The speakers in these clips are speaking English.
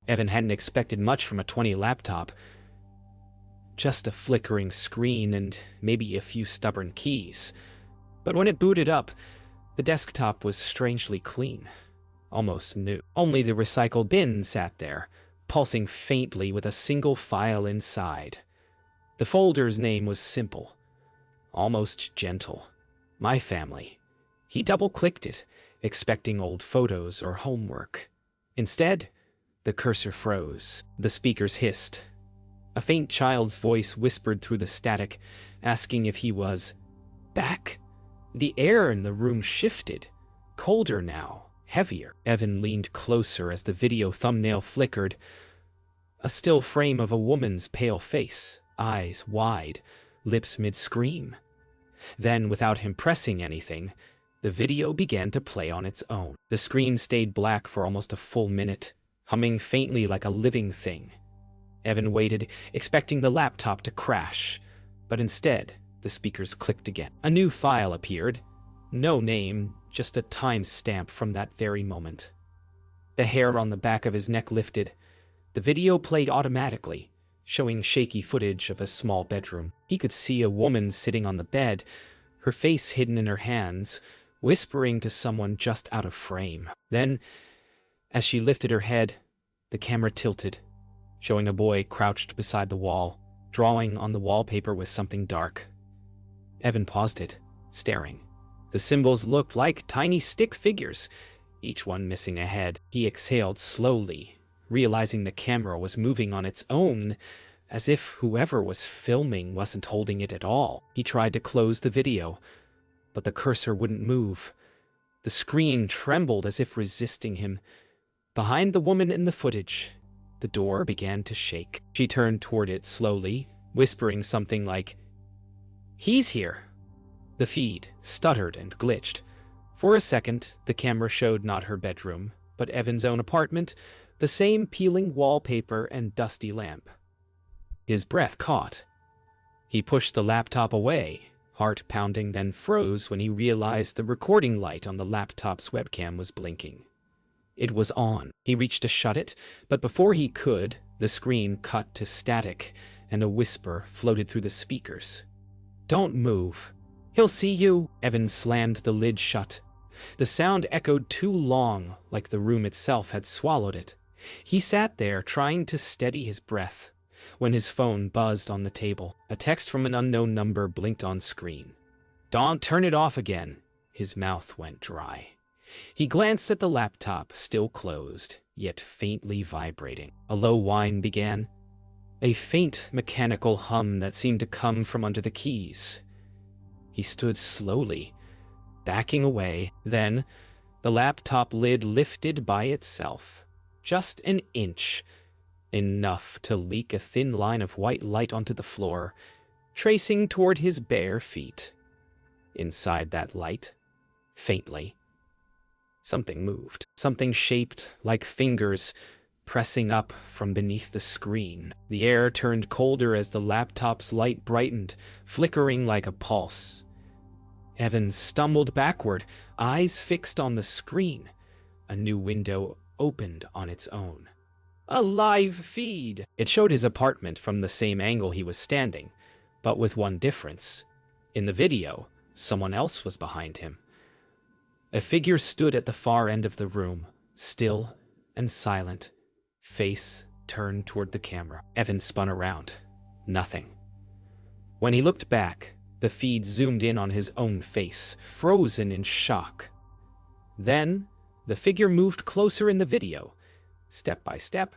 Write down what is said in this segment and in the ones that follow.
Evan hadn't expected much from a 20 laptop. Just a flickering screen and maybe a few stubborn keys. But when it booted up, the desktop was strangely clean. Almost new. Only the recycle bin sat there, pulsing faintly with a single file inside. The folder's name was simple, almost gentle. My Family. He double-clicked it, expecting old photos or homework. Instead, the cursor froze. The speakers hissed. A faint child's voice whispered through the static, asking if he was back. The air in the room shifted, colder now, heavier. Evan leaned closer as the video thumbnail flickered. A still frame of a woman's pale face, eyes wide, lips mid-scream. Then, without him pressing anything, the video began to play on its own. The screen stayed black for almost a full minute, humming faintly like a living thing. Evan waited, expecting the laptop to crash, but instead, the speakers clicked again. A new file appeared. No name, just a time stamp from that very moment. The hair on the back of his neck lifted. The video played automatically, showing shaky footage of a small bedroom. He could see a woman sitting on the bed, her face hidden in her hands, whispering to someone just out of frame. Then, as she lifted her head, the camera tilted, showing a boy crouched beside the wall, drawing on the wallpaper with something dark. Evan paused it, staring. The symbols looked like tiny stick figures, each one missing a head. He exhaled slowly, realizing the camera was moving on its own, as if whoever was filming wasn't holding it at all. He tried to close the video, but the cursor wouldn't move. The screen trembled as if resisting him. Behind the woman in the footage, the door began to shake. She turned toward it slowly, whispering something like, "He's here." The feed stuttered and glitched. For a second, the camera showed not her bedroom, but Evan's own apartment, the same peeling wallpaper and dusty lamp. His breath caught. He pushed the laptop away, heart pounding, then froze when he realized the recording light on the laptop's webcam was blinking. It was on. He reached to shut it, but before he could, the screen cut to static, and a whisper floated through the speakers. "Don't move. He'll see you." Evan slammed the lid shut. The sound echoed too long, like the room itself had swallowed it. He sat there, trying to steady his breath, when his phone buzzed on the table. A text from an unknown number blinked on screen. "Don't turn it off again." His mouth went dry. He glanced at the laptop, still closed, yet faintly vibrating. A low whine began, a faint mechanical hum that seemed to come from under the keys. He stood slowly, backing away. Then, the laptop lid lifted by itself, just an inch, enough to leak a thin line of white light onto the floor, tracing toward his bare feet. Inside that light, faintly, something moved. Something shaped like fingers pressing up from beneath the screen. The air turned colder as the laptop's light brightened, flickering like a pulse. Evan stumbled backward, eyes fixed on the screen. A new window opened on its own. A live feed! It showed his apartment from the same angle he was standing, but with one difference. In the video, someone else was behind him. A figure stood at the far end of the room, still and silent, face turned toward the camera. Evan spun around. Nothing. When he looked back, the feed zoomed in on his own face, frozen in shock. Then, the figure moved closer in the video, step by step,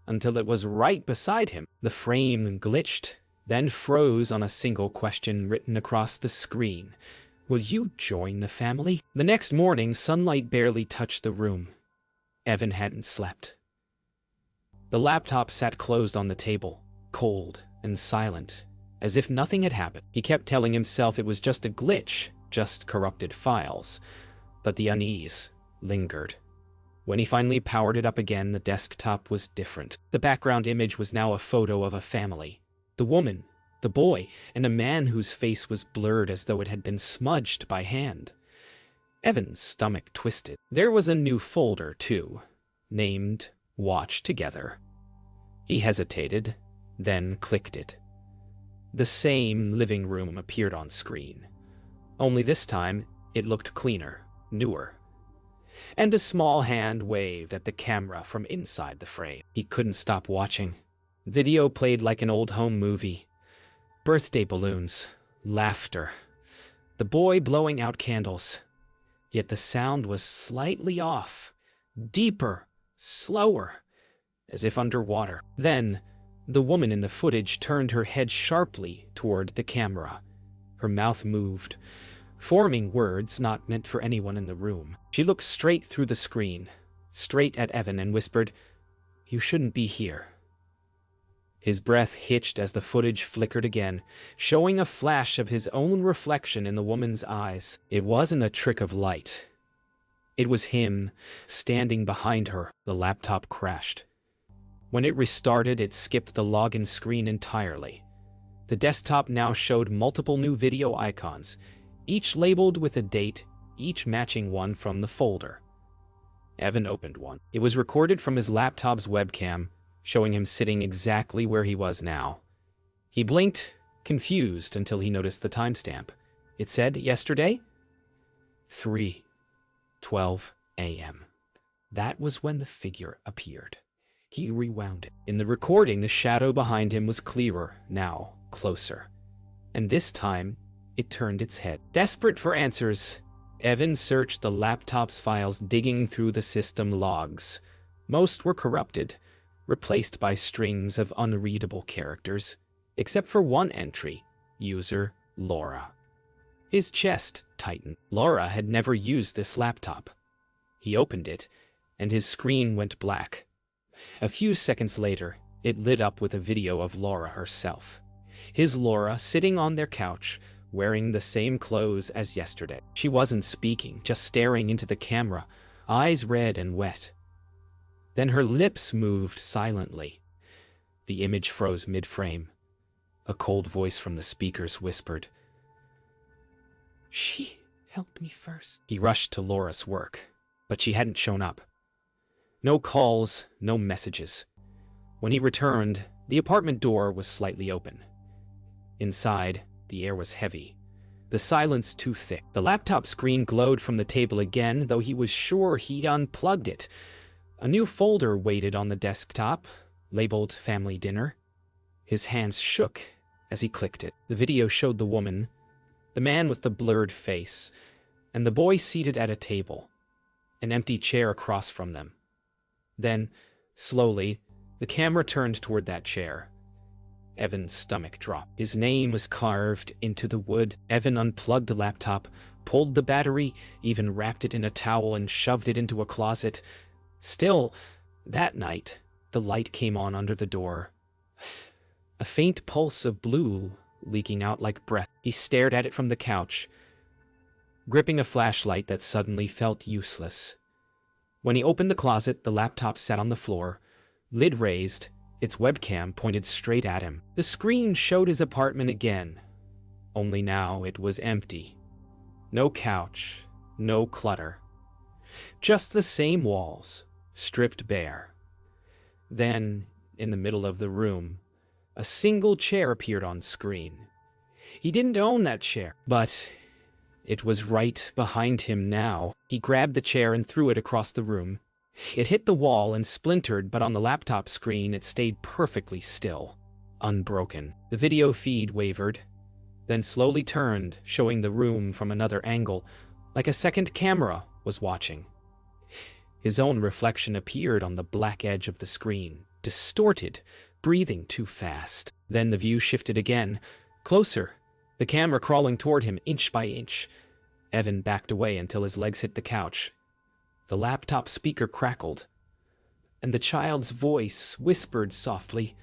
until it was right beside him. The frame glitched, then froze on a single question written across the screen. "Will you join the family?" The next morning, sunlight barely touched the room. Evan hadn't slept. The laptop sat closed on the table, cold and silent, as if nothing had happened. He kept telling himself it was just a glitch, just corrupted files, but the unease lingered. When he finally powered it up again, the desktop was different. The background image was now a photo of a family. The woman, the boy, and a man whose face was blurred as though it had been smudged by hand. Evan's stomach twisted. There was a new folder, too, named watch together. He hesitated, then clicked it. The same living room appeared on screen, only this time it looked cleaner, newer. And a small hand waved at the camera from inside the frame. He couldn't stop watching. Video played like an old home movie. Birthday balloons, laughter, the boy blowing out candles. Yet the sound was slightly off, deeper, slower, as if underwater. Then, the woman in the footage turned her head sharply toward the camera. Her mouth moved, forming words not meant for anyone in the room. She looked straight through the screen, straight at Evan, and whispered, "You shouldn't be here." His breath hitched as the footage flickered again, showing a flash of his own reflection in the woman's eyes. It wasn't a trick of light. It was him, standing behind her. The laptop crashed. When it restarted, it skipped the login screen entirely. The desktop now showed multiple new video icons, each labeled with a date, each matching one from the folder. Evan opened one. It was recorded from his laptop's webcam, showing him sitting exactly where he was now. He blinked, confused, until he noticed the timestamp. It said, yesterday? 3:12 a.m. That was when the figure appeared. He rewound it. In the recording, the shadow behind him was clearer, now closer. And this time, it turned its head. Desperate for answers, Evan searched the laptop's files, digging through the system logs. Most were corrupted, replaced by strings of unreadable characters, except for one entry, user Laura. His chest tightened. Laura had never used this laptop. He opened it, and his screen went black. A few seconds later, it lit up with a video of Laura herself. His Laura sitting on their couch, wearing the same clothes as yesterday. She wasn't speaking, just staring into the camera, eyes red and wet. Then her lips moved silently. The image froze mid-frame. A cold voice from the speakers whispered, "She helped me first." He rushed to Laura's work, but she hadn't shown up. No calls, no messages. When he returned, the apartment door was slightly open. Inside, the air was heavy, the silence too thick. The laptop screen glowed from the table again, though he was sure he'd unplugged it. A new folder waited on the desktop, labeled Family Dinner. His hands shook as he clicked it. The video showed the woman, the man with the blurred face, and the boy seated at a table, an empty chair across from them. Then, slowly, the camera turned toward that chair. Evan's stomach dropped. His name was carved into the wood. Evan unplugged the laptop, pulled the battery, even wrapped it in a towel and shoved it into a closet. Still, that night, the light came on under the door. A faint pulse of blue leaking out like breath. He stared at it from the couch, gripping a flashlight that suddenly felt useless. When he opened the closet, the laptop sat on the floor, lid raised, its webcam pointed straight at him. The screen showed his apartment again, only now it was empty. No couch, no clutter. Just the same walls, stripped bare. Then, in the middle of the room, a single chair appeared on screen. He didn't own that chair, but it was right behind him now. He grabbed the chair and threw it across the room. It hit the wall and splintered, but on the laptop screen it stayed perfectly still, unbroken. The video feed wavered, then slowly turned, showing the room from another angle, like a second camera was watching. His own reflection appeared on the black edge of the screen, distorted, breathing too fast. Then the view shifted again, closer, the camera crawling toward him inch by inch. Evan backed away until his legs hit the couch. The laptop speaker crackled, and the child's voice whispered softly,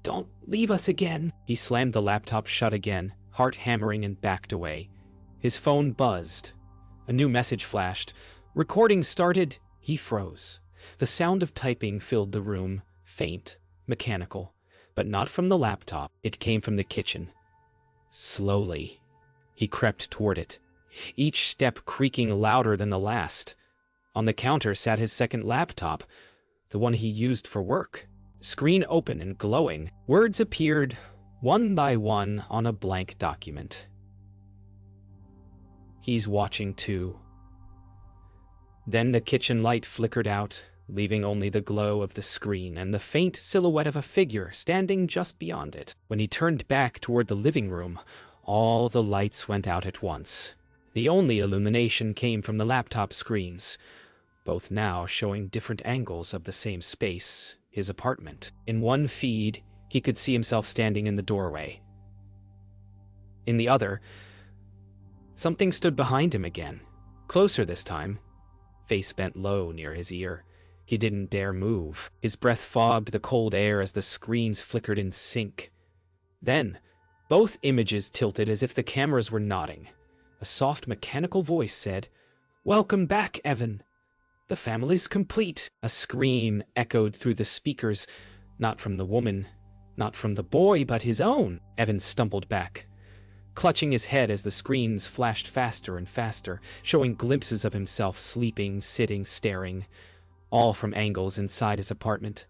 "Don't leave us again." He slammed the laptop shut again, heart hammering, and backed away. His phone buzzed. A new message flashed. Recording started. He froze. The sound of typing filled the room, faint, mechanical, but not from the laptop. It came from the kitchen. Slowly, he crept toward it, each step creaking louder than the last. On the counter sat his second laptop, the one he used for work. Screen open and glowing, words appeared one by one on a blank document. He's watching too. Then the kitchen light flickered out, leaving only the glow of the screen and the faint silhouette of a figure standing just beyond it. When he turned back toward the living room, all the lights went out at once. The only illumination came from the laptop screens, both now showing different angles of the same space, his apartment. In one feed, he could see himself standing in the doorway. In the other, something stood behind him again, closer this time, face bent low near his ear. He didn't dare move. His breath fogged the cold air as the screens flickered in sync. Then, both images tilted as if the cameras were nodding. A soft mechanical voice said, "Welcome back, Evan. The family's complete." A scream echoed through the speakers, not from the woman, not from the boy, but his own. Evan stumbled back, clutching his head as the screens flashed faster and faster, showing glimpses of himself sleeping, sitting, staring, all from angles inside his apartment.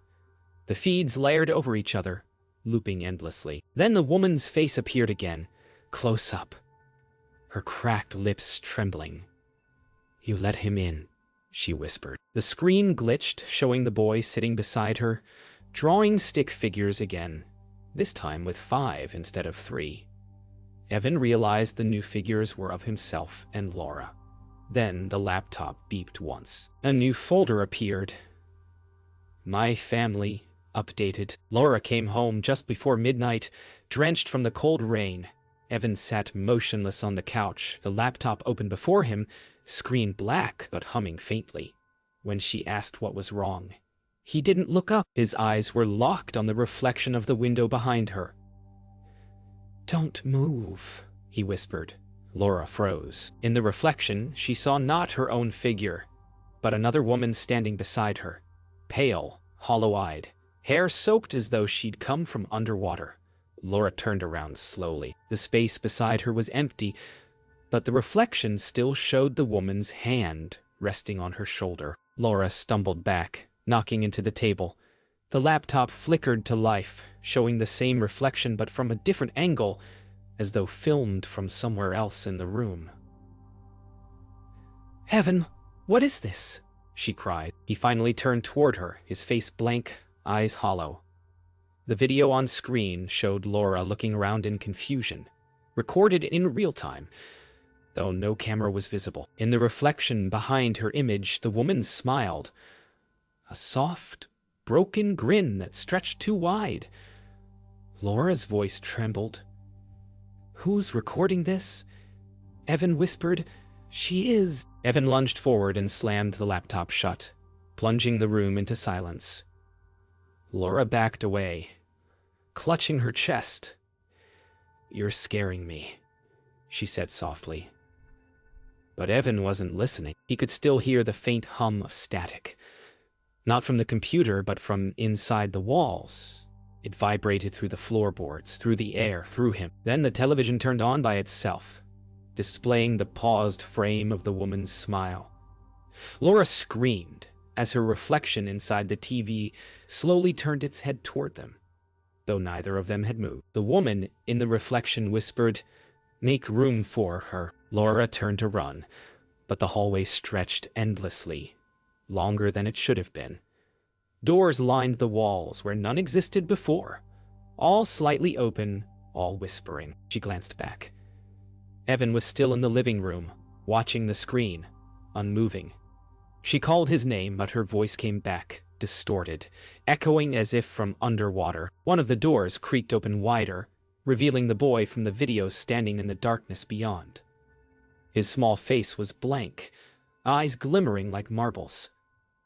The feeds layered over each other, looping endlessly. Then the woman's face appeared again, close up, her cracked lips trembling. "You let him in," she whispered. The screen glitched, showing the boy sitting beside her, drawing stick figures again, this time with 5 instead of 3. Evan realized the new figures were of himself and Laura. Then the laptop beeped once. A new folder appeared. "My family updated." Laura came home just before midnight, drenched from the cold rain. Evan sat motionless on the couch, the laptop open before him, screen black but humming faintly. When she asked what was wrong, he didn't look up. His eyes were locked on the reflection of the window behind her. "Don't move," he whispered. Laura froze. In the reflection, she saw not her own figure, but another woman standing beside her, pale, hollow-eyed, hair soaked as though she'd come from underwater. Laura turned around slowly. The space beside her was empty, but the reflection still showed the woman's hand resting on her shoulder. Laura stumbled back, knocking into the table. The laptop flickered to life, showing the same reflection but from a different angle, as though filmed from somewhere else in the room. "Heaven, what is this?" she cried. He finally turned toward her, his face blank, eyes hollow. The video on screen showed Laura looking around in confusion, recorded in real time, though no camera was visible. In the reflection behind her image, the woman smiled, a soft, broken grin that stretched too wide. Laura's voice trembled. "Who's recording this?" Evan whispered. "She is." Evan lunged forward and slammed the laptop shut, plunging the room into silence. Laura backed away, clutching her chest. "You're scaring me," she said softly. But Evan wasn't listening. He could still hear the faint hum of static, not from the computer, but from inside the walls. It vibrated through the floorboards, through the air, through him. Then the television turned on by itself, displaying the paused frame of the woman's smile. Laura screamed as her reflection inside the TV slowly turned its head toward them, though neither of them had moved. The woman in the reflection whispered, "Make room for her." Laura turned to run, but the hallway stretched endlessly, longer than it should have been. Doors lined the walls where none existed before, all slightly open, all whispering. She glanced back. Evan was still in the living room, watching the screen, unmoving. She called his name, but her voice came back, distorted, echoing as if from underwater. One of the doors creaked open wider, revealing the boy from the video standing in the darkness beyond. His small face was blank, eyes glimmering like marbles.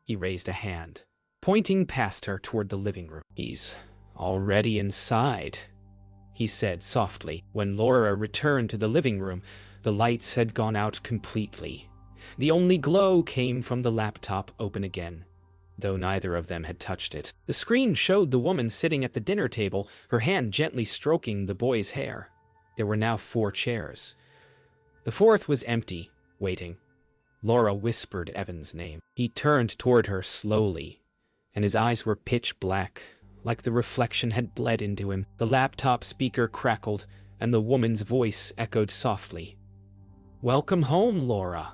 He raised a hand, pointing past her toward the living room. "He's already inside," he said softly. When Laura returned to the living room, the lights had gone out completely. The only glow came from the laptop open again, though neither of them had touched it. The screen showed the woman sitting at the dinner table, her hand gently stroking the boy's hair. There were now 4 chairs. The 4th was empty, waiting. Laura whispered Evan's name. He turned toward her slowly, and his eyes were pitch black, like the reflection had bled into him. The laptop speaker crackled, and the woman's voice echoed softly. "Welcome home, Laura."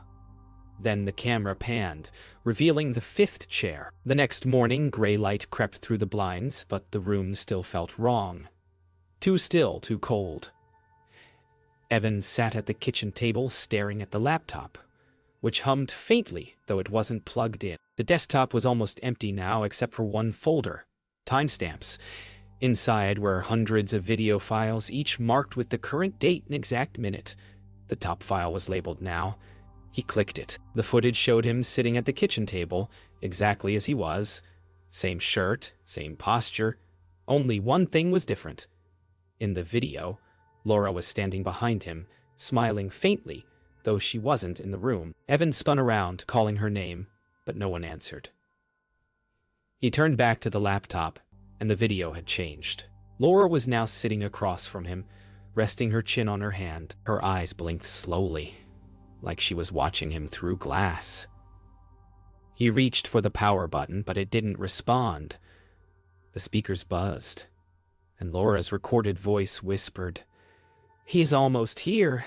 Then the camera panned, revealing the fifth chair. The next morning, gray light crept through the blinds, but the room still felt wrong. Too still, too cold. Evan sat at the kitchen table staring at the laptop, which hummed faintly, though it wasn't plugged in. The desktop was almost empty now, except for one folder, timestamps. Inside were hundreds of video files, each marked with the current date and exact minute. The top file was labeled now. He clicked it. The footage showed him sitting at the kitchen table, exactly as he was. Same shirt, same posture. Only one thing was different. In the video, Laura was standing behind him, smiling faintly, though she wasn't in the room. Evan spun around, calling her name, but no one answered. He turned back to the laptop, and the video had changed. Laura was now sitting across from him, resting her chin on her hand. Her eyes blinked slowly, like she was watching him through glass. He reached for the power button, but it didn't respond. The speakers buzzed, and Laura's recorded voice whispered, "He's almost here."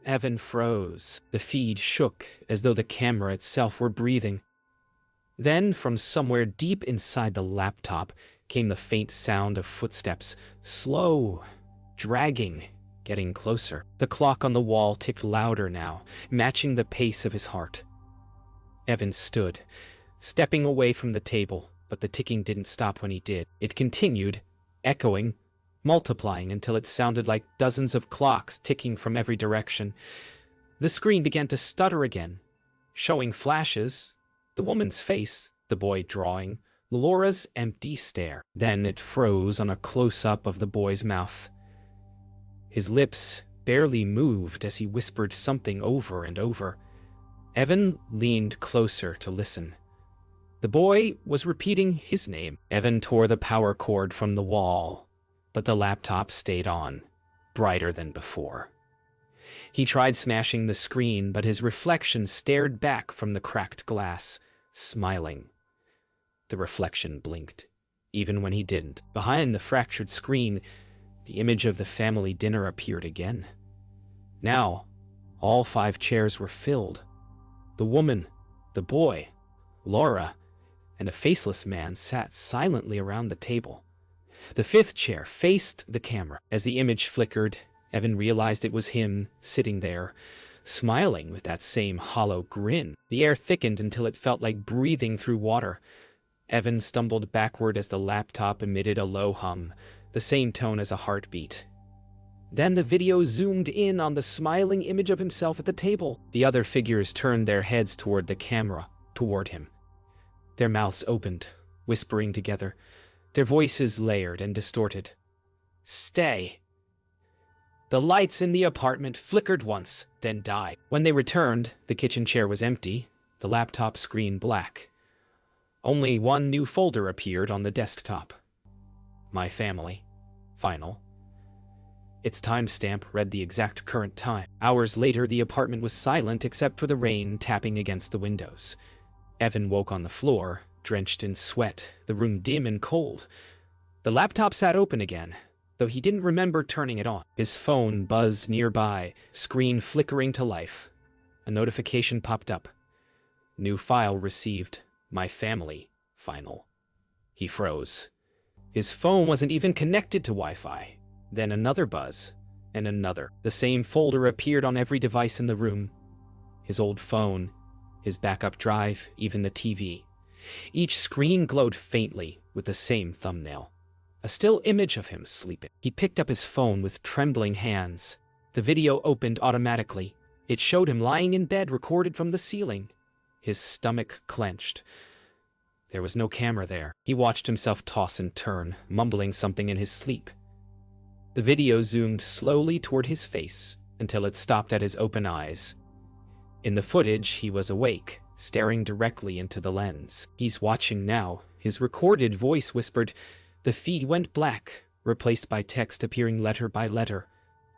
Evan froze. The feed shook as though the camera itself were breathing. Then, from somewhere deep inside the laptop, came the faint sound of footsteps, slow, dragging, getting closer. The clock on the wall ticked louder now, matching the pace of his heart. Evan stood, stepping away from the table, but the ticking didn't stop when he did. It continued, echoing, multiplying until it sounded like dozens of clocks ticking from every direction. The screen began to stutter again, showing flashes, the woman's face, the boy drawing, Laura's empty stare. Then it froze on a close-up of the boy's mouth. His lips barely moved as he whispered something over and over. Evan leaned closer to listen. The boy was repeating his name. Evan tore the power cord from the wall, but the laptop stayed on, brighter than before. He tried smashing the screen, but his reflection stared back from the cracked glass, smiling. The reflection blinked, even when he didn't. Behind the fractured screen, the image of the family dinner appeared again. Now, all 5 chairs were filled. The woman, the boy, Laura, and a faceless man sat silently around the table. The 5th chair faced the camera. As the image flickered, Evan realized it was him sitting there, smiling with that same hollow grin. The air thickened until it felt like breathing through water. Evan stumbled backward as the laptop emitted a low hum, the same tone as a heartbeat. Then the video zoomed in on the smiling image of himself at the table. The other figures turned their heads toward the camera, toward him. Their mouths opened, whispering together, their voices layered and distorted. "Stay." The lights in the apartment flickered once, then died. When they returned, the kitchen chair was empty, the laptop screen black. Only one new folder appeared on the desktop. My family. Final. Its timestamp read the exact current time. Hours later, the apartment was silent except for the rain tapping against the windows. Evan woke on the floor, drenched in sweat, the room dim and cold. The laptop sat open again, though he didn't remember turning it on. His phone buzzed nearby, screen flickering to life. A notification popped up. New file received. My family. Final. He froze. His phone wasn't even connected to Wi-Fi. Then another buzz, and another. The same folder appeared on every device in the room. His old phone, his backup drive, even the TV. Each screen glowed faintly with the same thumbnail. A still image of him sleeping. He picked up his phone with trembling hands. The video opened automatically. It showed him lying in bed, recorded from the ceiling. His stomach clenched. There was no camera there. He watched himself toss and turn, mumbling something in his sleep. The video zoomed slowly toward his face until it stopped at his open eyes. In the footage, he was awake, staring directly into the lens. He's watching now. His recorded voice whispered. The feed went black, replaced by text appearing letter by letter.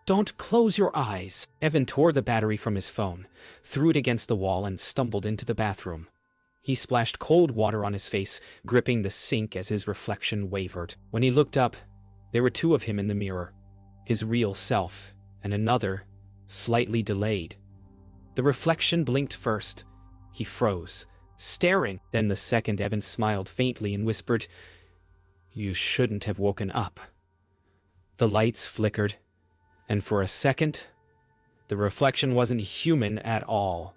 "Don't close your eyes." Evan tore the battery from his phone, threw it against the wall, and stumbled into the bathroom. He splashed cold water on his face, gripping the sink as his reflection wavered. When he looked up, there were two of him in the mirror, his real self, and another, slightly delayed. The reflection blinked first. He froze, staring. Then the second Evan smiled faintly and whispered, "You shouldn't have woken up." The lights flickered, and for a second, the reflection wasn't human at all.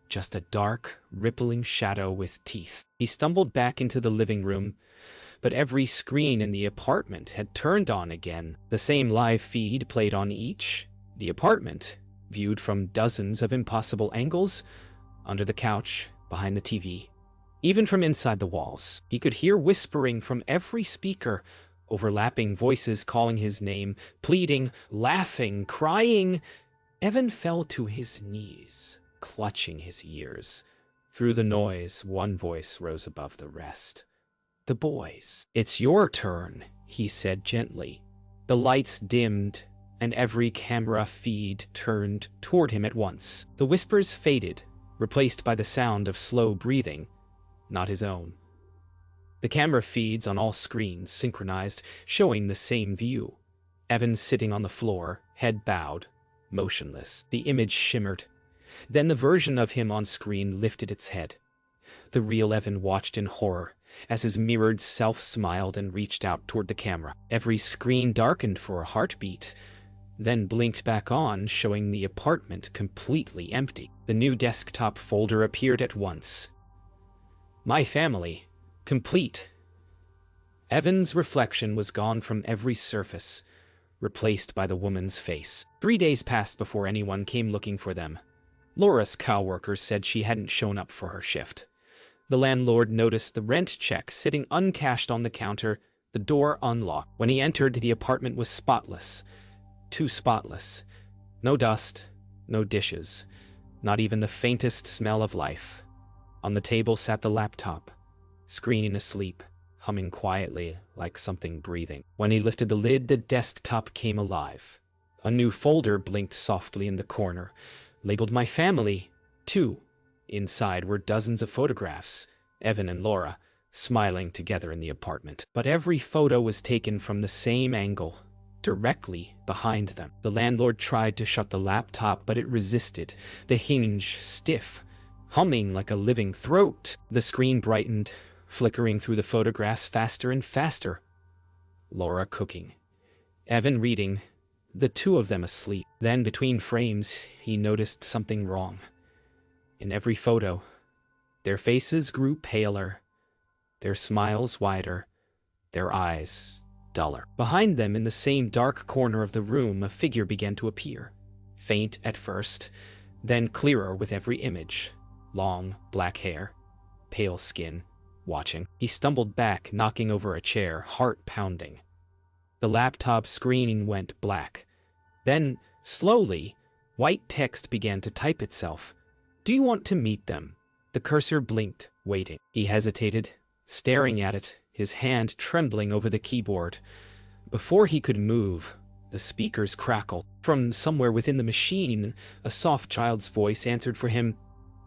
Just a dark, rippling shadow with teeth. He stumbled back into the living room, but every screen in the apartment had turned on again. The same live feed played on each. The apartment, viewed from dozens of impossible angles, under the couch, behind the TV, even from inside the walls. He could hear whispering from every speaker, overlapping voices calling his name, pleading, laughing, crying. Evan fell to his knees, clutching his ears. Through the noise, one voice rose above the rest. The boys. "It's your turn," he said gently. The lights dimmed, and every camera feed turned toward him at once. The whispers faded, replaced by the sound of slow breathing, not his own. The camera feeds on all screens synchronized, showing the same view. Evan sitting on the floor, head bowed, motionless. The image shimmered. Then the version of him on screen lifted its head. The real Evan watched in horror as his mirrored self smiled and reached out toward the camera. Every screen darkened for a heartbeat, then blinked back on, showing the apartment completely empty. The new desktop folder appeared at once. My family. Complete. Evan's reflection was gone from every surface, replaced by the woman's face. 3 days passed before anyone came looking for them. Laura's coworkers said she hadn't shown up for her shift. The landlord noticed the rent check sitting uncashed on the counter, the door unlocked. When he entered, the apartment was spotless. Too spotless. No dust, no dishes, not even the faintest smell of life. On the table sat the laptop, screen asleep, humming quietly like something breathing. When he lifted the lid, the desktop came alive. A new folder blinked softly in the corner, labeled My Family, 2. Inside were dozens of photographs, Evan and Laura, smiling together in the apartment. But every photo was taken from the same angle, directly behind them. The landlord tried to shut the laptop, but it resisted, the hinge stiff, humming like a living throat. The screen brightened, flickering through the photographs faster and faster. Laura cooking, Evan reading, the two of them asleep. Then, between frames, he noticed something wrong. In every photo, their faces grew paler, their smiles wider, their eyes duller. Behind them, in the same dark corner of the room, a figure began to appear. Faint at first, then clearer with every image. Long, black hair, pale skin, watching. He stumbled back, knocking over a chair, heart pounding. The laptop screen went black. Then, slowly, white text began to type itself. Do you want to meet them? The cursor blinked, waiting. He hesitated, staring at it, his hand trembling over the keyboard. Before he could move, the speakers crackled. From somewhere within the machine, a soft child's voice answered for him.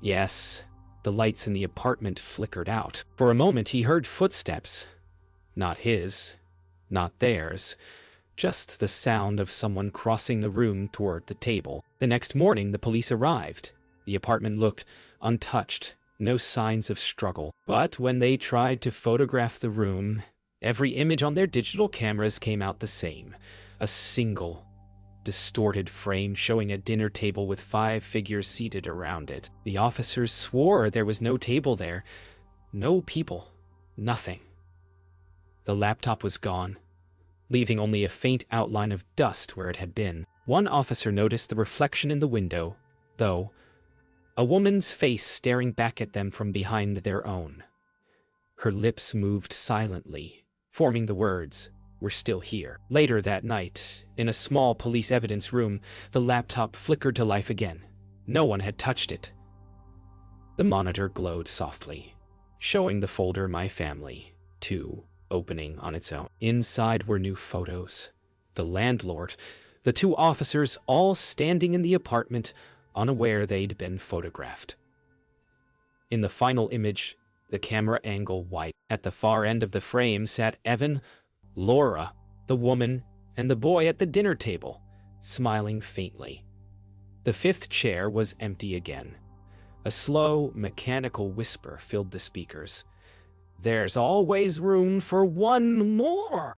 Yes. The lights in the apartment flickered out. For a moment he heard footsteps. Not his, not theirs. Just the sound of someone crossing the room toward the table. The next morning the police arrived. The apartment looked untouched, no signs of struggle. But when they tried to photograph the room, every image on their digital cameras came out the same. A single, distorted frame showing a dinner table with 5 figures seated around it. The officers swore there was no table there, no people, nothing. The laptop was gone, leaving only a faint outline of dust where it had been. One officer noticed the reflection in the window, though, a woman's face staring back at them from behind their own. Her lips moved silently, forming the words, "We're still here." Later that night, in a small police evidence room, the laptop flickered to life again. No one had touched it. The monitor glowed softly, showing the folder My Family, 2, opening on its own. Inside were new photos. The landlord, the 2 officers, all standing in the apartment, unaware they'd been photographed. In the final image, the camera angle wide. At the far end of the frame sat Evan, Laura, the woman, and the boy at the dinner table, smiling faintly. The fifth chair was empty again. A slow, mechanical whisper filled the speakers. "There's always room for one more."